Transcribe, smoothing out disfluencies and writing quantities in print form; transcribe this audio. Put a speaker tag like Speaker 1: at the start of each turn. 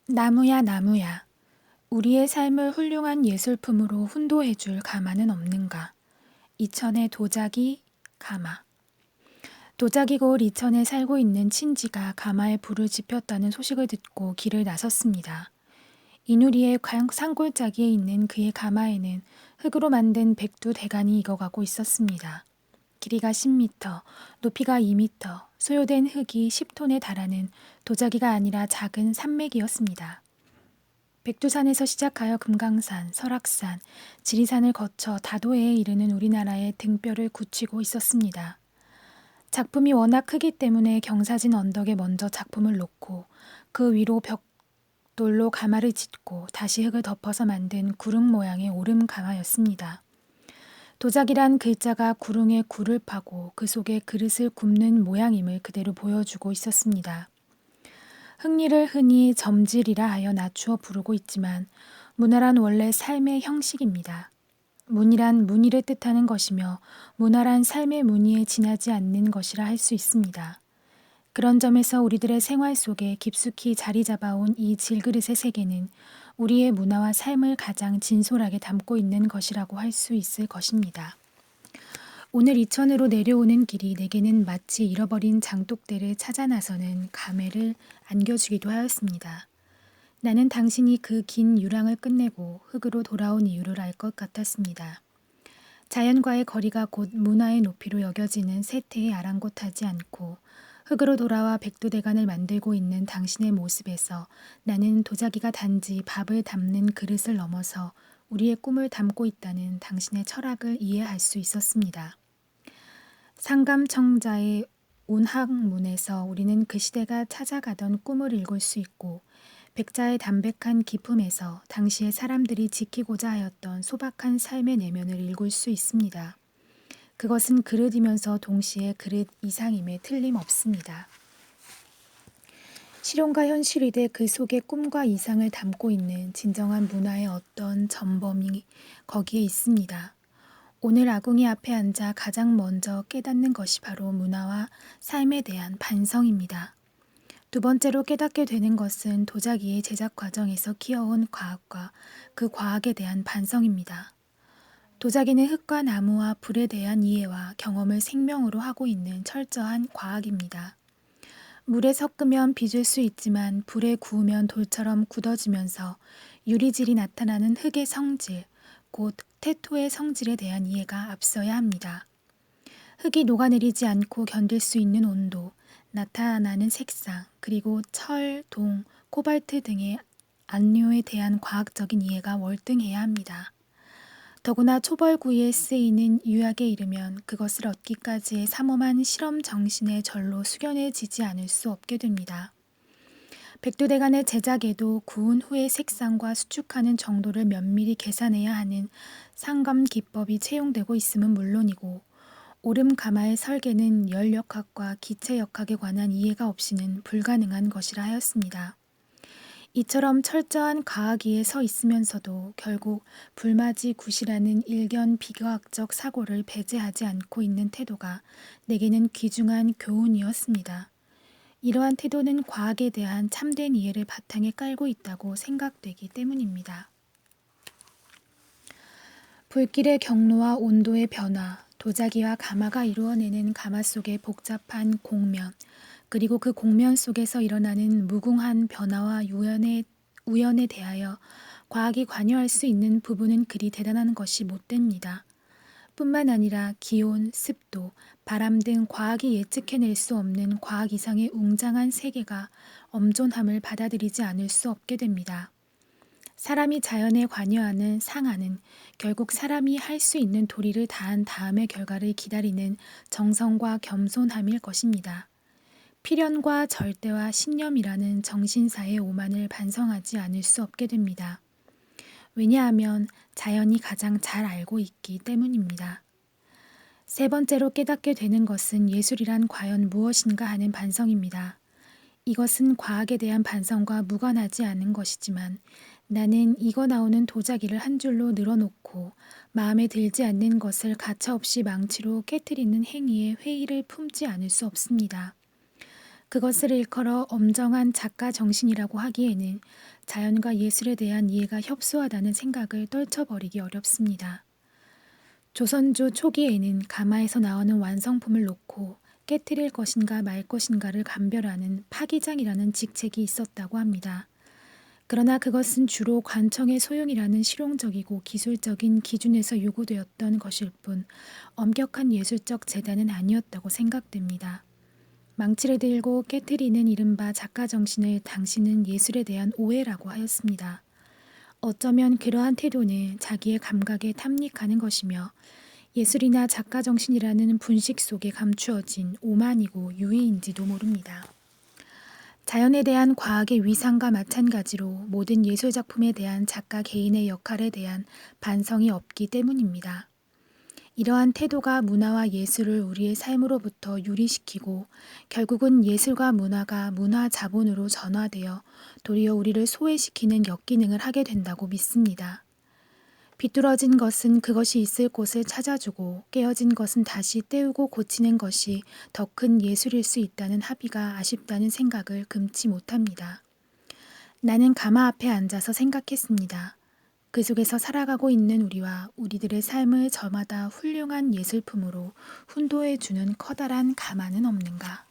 Speaker 1: 나무야, 나무야. 우리의 삶을 훌륭한 예술품으로 훈도해줄 가마는 없는가? 이천의 도자기 가마. 도자기 고을 이천에 살고 있는 친지가 가마에 불을 지폈다는 소식을 듣고 길을 나섰습니다. 이누리의 산골짜기에 있는 그의 가마에는 흙으로 만든 백두 대간이 익어가고 있었습니다. 길이가 10m, 높이가 2m, 소요된 흙이 10톤에 달하는 도자기가 아니라 작은 산맥이었습니다. 백두산에서 시작하여 금강산, 설악산, 지리산을 거쳐 다도해에 이르는 우리나라의 등뼈를 굳히고 있었습니다. 작품이 워낙 크기 때문에 경사진 언덕에 먼저 작품을 놓고 그 위로 벽돌로 가마를 짓고 다시 흙을 덮어서 만든 구릉 모양의 오름 가마였습니다. 도자기란 글자가 구릉에 굴을 파고 그 속에 그릇을 굽는 모양임을 그대로 보여주고 있었습니다. 흥리를 흔히 점질이라 하여 낮추어 부르고 있지만 문화란 원래 삶의 형식입니다. 문이란 무늬를 뜻하는 것이며 문화란 삶의 무늬에 지나지 않는 것이라 할 수 있습니다. 그런 점에서 우리들의 생활 속에 깊숙이 자리 잡아온 이 질그릇의 세계는 우리의 문화와 삶을 가장 진솔하게 담고 있는 것이라고 할 수 있을 것입니다. 오늘 이천으로 내려오는 길이 내게는 마치 잃어버린 장독대를 찾아 나서는 가매를 안겨주기도 하였습니다. 나는 당신이 그 긴 유랑을 끝내고 흙으로 돌아온 이유를 알 것 같았습니다. 자연과의 거리가 곧 문화의 높이로 여겨지는 세태에 아랑곳하지 않고 흙으로 돌아와 백두대간을 만들고 있는 당신의 모습에서 나는 도자기가 단지 밥을 담는 그릇을 넘어서 우리의 꿈을 담고 있다는 당신의 철학을 이해할 수 있었습니다. 상감청자의 운학문에서 우리는 그 시대가 찾아가던 꿈을 읽을 수 있고 백자의 담백한 기품에서 당시의 사람들이 지키고자 하였던 소박한 삶의 내면을 읽을 수 있습니다. 그것은 그릇이면서 동시에 그릇 이상임에 틀림없습니다. 실용과 현실이되 그 속에 꿈과 이상을 담고 있는 진정한 문화의 어떤 전범이 거기에 있습니다. 오늘 아궁이 앞에 앉아 가장 먼저 깨닫는 것이 바로 문화와 삶에 대한 반성입니다. 두 번째로 깨닫게 되는 것은 도자기의 제작 과정에서 키워온 과학과 그 과학에 대한 반성입니다. 도자기는 흙과 나무와 불에 대한 이해와 경험을 생명으로 하고 있는 철저한 과학입니다. 물에 섞으면 빚을 수 있지만 불에 구우면 돌처럼 굳어지면서 유리질이 나타나는 흙의 성질, 곧 태토의 성질에 대한 이해가 앞서야 합니다. 흙이 녹아내리지 않고 견딜 수 있는 온도, 나타나는 색상, 그리고 철, 동, 코발트 등의 안료에 대한 과학적인 이해가 월등해야 합니다. 더구나 초벌구이에 쓰이는 유약에 이르면 그것을 얻기까지의 삼엄한 실험 정신에 절로 숙연해지지 않을 수 없게 됩니다. 백두대간의 제작에도 구운 후의 색상과 수축하는 정도를 면밀히 계산해야 하는 상감 기법이 채용되고 있음은 물론이고 오름 가마의 설계는 열역학과 기체역학에 관한 이해가 없이는 불가능한 것이라 하였습니다. 이처럼 철저한 과학위에 서 있으면서도 결국 불맞이 굿이라는 일견 비과학적 사고를 배제하지 않고 있는 태도가 내게는 귀중한 교훈이었습니다. 이러한 태도는 과학에 대한 참된 이해를 바탕에 깔고 있다고 생각되기 때문입니다. 불길의 경로와 온도의 변화, 도자기와 가마가 이루어내는 가마 속의 복잡한 곡면, 그리고 그 곡면 속에서 일어나는 무궁한 변화와 우연에 대하여 과학이 관여할 수 있는 부분은 그리 대단한 것이 못 됩니다. 뿐만 아니라 기온, 습도, 바람 등 과학이 예측해낼 수 없는 과학 이상의 웅장한 세계가 엄존함을 받아들이지 않을 수 없게 됩니다. 사람이 자연에 관여하는 상하는 결국 사람이 할 수 있는 도리를 다한 다음의 결과를 기다리는 정성과 겸손함일 것입니다. 필연과 절대와 신념이라는 정신사의 오만을 반성하지 않을 수 없게 됩니다. 왜냐하면 자연이 가장 잘 알고 있기 때문입니다. 세 번째로 깨닫게 되는 것은 예술이란 과연 무엇인가 하는 반성입니다. 이것은 과학에 대한 반성과 무관하지 않은 것이지만 나는 익어 나오는 도자기를 한 줄로 늘어놓고 마음에 들지 않는 것을 가차없이 망치로 깨트리는 행위에 회의를 품지 않을 수 없습니다. 그것을 일컬어 엄정한 작가 정신이라고 하기에는 자연과 예술에 대한 이해가 협소하다는 생각을 떨쳐버리기 어렵습니다. 조선조 초기에는 가마에서 나오는 완성품을 놓고 깨트릴 것인가 말 것인가를 감별하는 파기장이라는 직책이 있었다고 합니다. 그러나 그것은 주로 관청의 소용이라는 실용적이고 기술적인 기준에서 요구되었던 것일 뿐 엄격한 예술적 재단은 아니었다고 생각됩니다. 망치를 들고 깨트리는 이른바 작가 정신을 당신은 예술에 대한 오해라고 하였습니다. 어쩌면 그러한 태도는 자기의 감각에 탐닉하는 것이며 예술이나 작가 정신이라는 분식 속에 감추어진 오만이고 유의인지도 모릅니다. 자연에 대한 과학의 위상과 마찬가지로 모든 예술작품에 대한 작가 개인의 역할에 대한 반성이 없기 때문입니다. 이러한 태도가 문화와 예술을 우리의 삶으로부터 유리시키고 결국은 예술과 문화가 문화 자본으로 전화되어 도리어 우리를 소외시키는 역기능을 하게 된다고 믿습니다. 비뚤어진 것은 그것이 있을 곳을 찾아주고 깨어진 것은 다시 떼우고 고치는 것이 더 큰 예술일 수 있다는 합의가 아쉽다는 생각을 금치 못합니다. 나는 가마 앞에 앉아서 생각했습니다. 그 속에서 살아가고 있는 우리와 우리들의 삶을 저마다 훌륭한 예술품으로 훈도해주는 커다란 가마는 없는가.